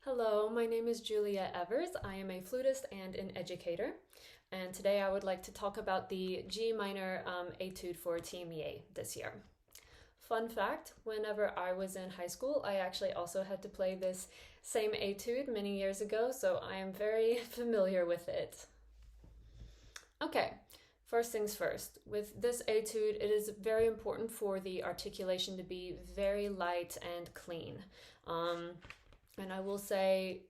Hello, my name is Julia Evers. I am a flutist and an educator, and today I would like to talk about the G minor Etude for TMEA this year. Fun fact, whenever I was in high school, I actually also had to play this same Etude many years ago, so I am very familiar with it. Okay, first things first. With this Etude, it is very important for the articulation to be very light and clean. And I will say,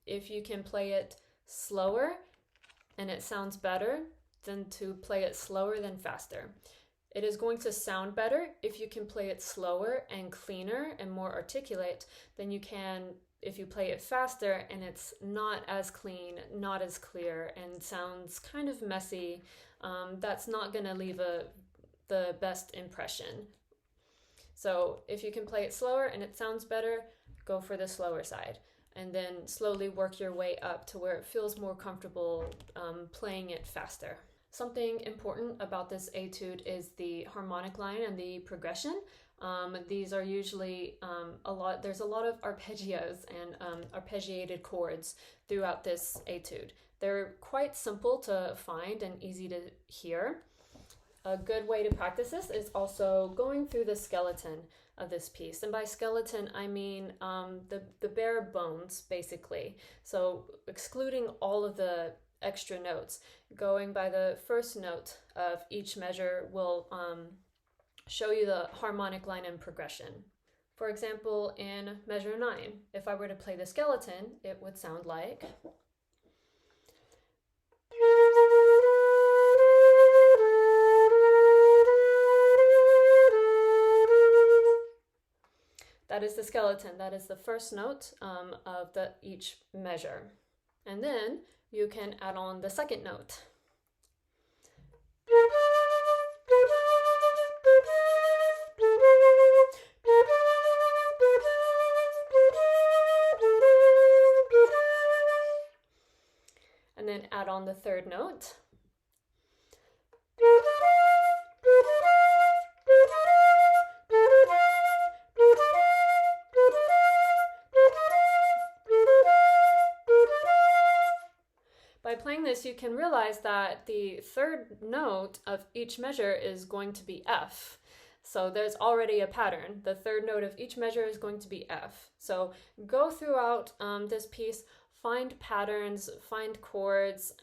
if you can play it slower and it sounds better, then to play it slower than faster. It is going to sound better if you can play it slower and cleaner and more articulate than you can if you play it faster and it's not as clean, not as clear, and sounds kind of messy. That's not going to leave the best impression. So if you can play it slower and it sounds better, go for the slower side, and then slowly work your way up to where it feels more comfortable playing it faster. Something important about this etude is the harmonic line and the progression. These are usually there's a lot of arpeggios and arpeggiated chords throughout this etude. They're quite simple to find and easy to hear. A good way to practice this is also going through the skeleton of this piece. And by skeleton, I mean the bare bones, basically. So excluding all of the extra notes, going by the first note of each measure will show you the harmonic line and progression. For example, in measure 9, if I were to play the skeleton, it would sound like... That is the skeleton. That is the first note of each measure. And then you can add on the second note. And then add on the third note. By playing this, you can realize that the third note of each measure is going to be F. So there's already a pattern. The third note of each measure is going to be F. So go throughout this piece, find patterns, find chords,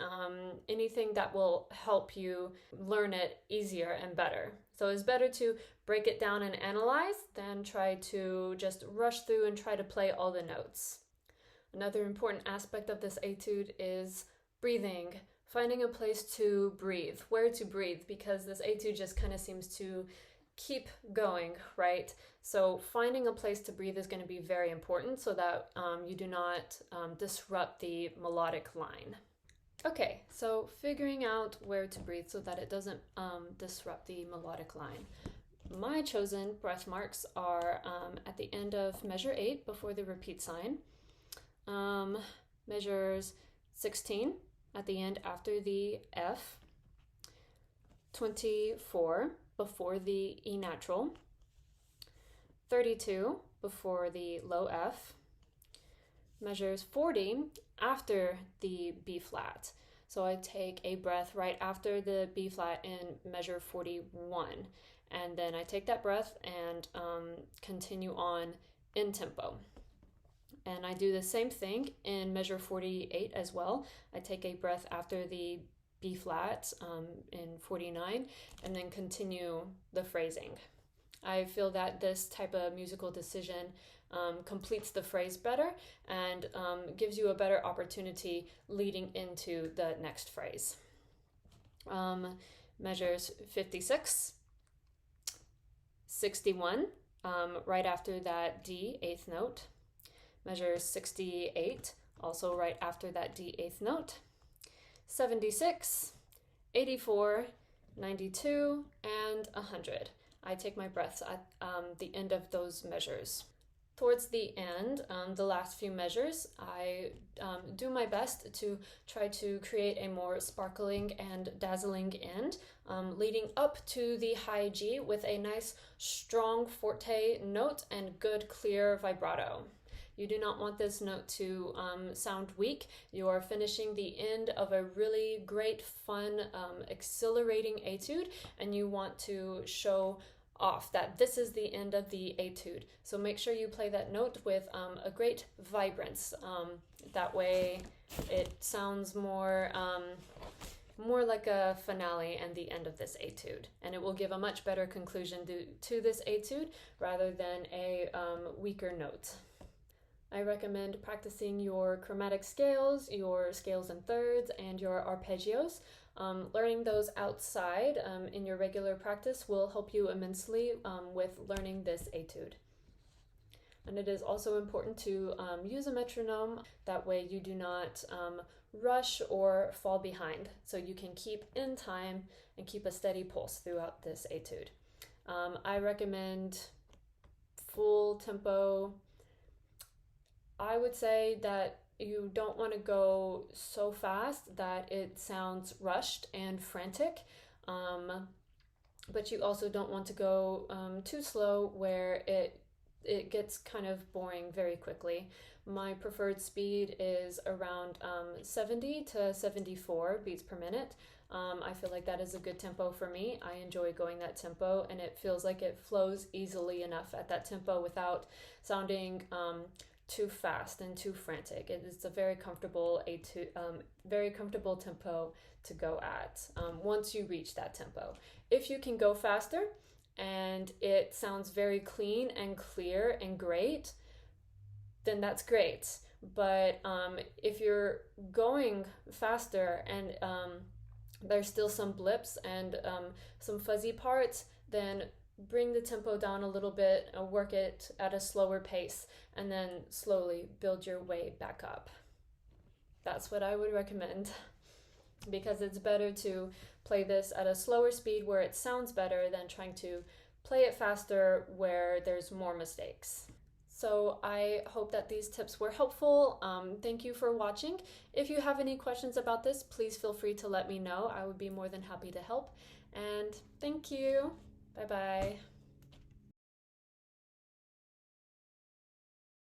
anything that will help you learn it easier and better. So it's better to break it down and analyze than try to just rush through and try to play all the notes. Another important aspect of this etude is breathing, finding a place to breathe, where to breathe, because this etude just kind of seems to keep going, right? So finding a place to breathe is going to be very important so that you do not disrupt the melodic line. Okay, so figuring out where to breathe so that it doesn't disrupt the melodic line. My chosen breath marks are at the end of measure 8 before the repeat sign, measures 16 at the end after the F, 24 before the E natural, 32 before the low F, measures 40 after the B flat. So I take a breath right after the B flat in measure 41, and then I take that breath and continue on in tempo. And I do the same thing in measure 48 as well. I take a breath after the B flat in 49 and then continue the phrasing. I feel that this type of musical decision completes the phrase better and gives you a better opportunity leading into the next phrase. Measures 56, 61, right after that D, 8th note. Measure 68, also right after that D 8th note, 76, 84, 92, and 100. I take my breaths at the end of those measures. Towards the end, the last few measures, I do my best to try to create a more sparkling and dazzling end, leading up to the high G with a nice strong forte note and good clear vibrato. You do not want this note to sound weak. You are finishing the end of a really great, fun, exhilarating etude, and you want to show off that this is the end of the etude. So make sure you play that note with a great vibrance. That way it sounds more like a finale and the end of this etude, and it will give a much better conclusion to this etude rather than a weaker note. I recommend practicing your chromatic scales, your scales and thirds, and your arpeggios. Learning those outside in your regular practice will help you immensely with learning this etude. And it is also important to use a metronome. That way you do not rush or fall behind, so you can keep in time and keep a steady pulse throughout this etude. I recommend full tempo. I would say that you don't want to go so fast that it sounds rushed and frantic, but you also don't want to go too slow where it gets kind of boring very quickly. My preferred speed is around 70 to 74 beats per minute. I feel like that is a good tempo for me. I enjoy going that tempo, and it feels like it flows easily enough at that tempo without sounding too fast and too frantic. It is a very comfortable tempo to go at once you reach that tempo. If you can go faster and it sounds very clean and clear and great, then that's great. But if you're going faster and there's still some blips and some fuzzy parts, then bring the tempo down a little bit, work it at a slower pace, and then slowly build your way back up. That's what I would recommend, because it's better to play this at a slower speed where it sounds better than trying to play it faster where there's more mistakes. So I hope that these tips were helpful. Thank you for watching. If you have any questions about this, please feel free to let me know. I would be more than happy to help. And thank you. Bye-bye.